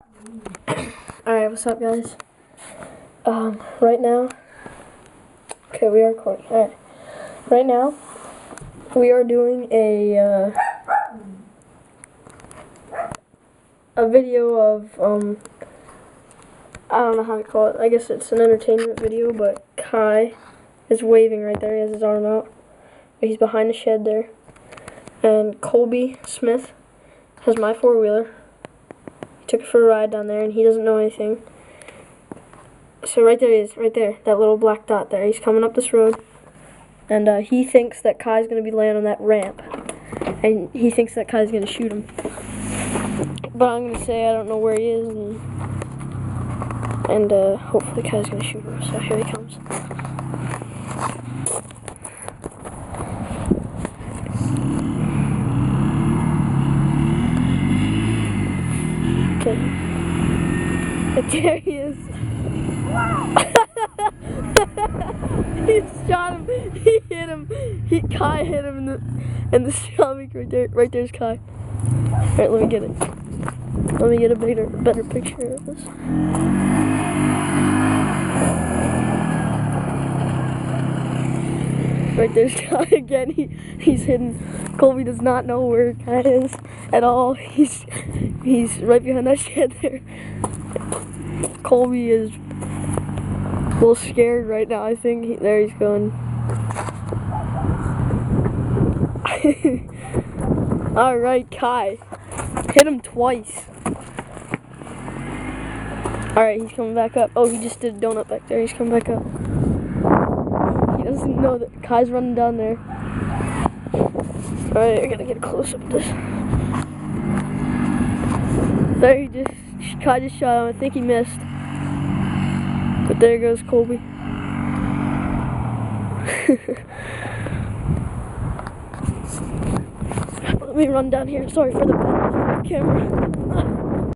Alright, what's up, guys? Right now, okay, we are recording. Alright, right now, we are doing a video of, I don't know how to call it. I guess it's an entertainment video, but Kai is waving right there. He has his arm out. He's behind the shed there. And Kolby Smith has my four-wheeler. He took it for a ride down there, and he doesn't know anything. So right there he is, right there, that little black dot there. He's coming up this road, and he thinks that Kai's going to be laying on that ramp, and he thinks that Kai's going to shoot him. But I'm going to say I don't know where he is, and hopefully Kai's going to shoot him. So here he comes. Okay. There he is. He shot him. He hit him. Kai hit him in the stomach right there. Right there's Kai. Alright, let me get it. Let me get a better picture of this. Right there's Kai again. He's hidden. Kolby does not know where Kai is at all. He's right behind that shed there. Kolby is a little scared right now. I think there he's going. Alright, Kai. Hit him twice. Alright, he's coming back up. Oh, he just did a donut back there. He's coming back up. He doesn't know that Kai's running down there. Alright, I gotta get a close up of this. There Kai just shot him. I think he missed. But there goes Kolby. Let me run down here. Sorry for the camera.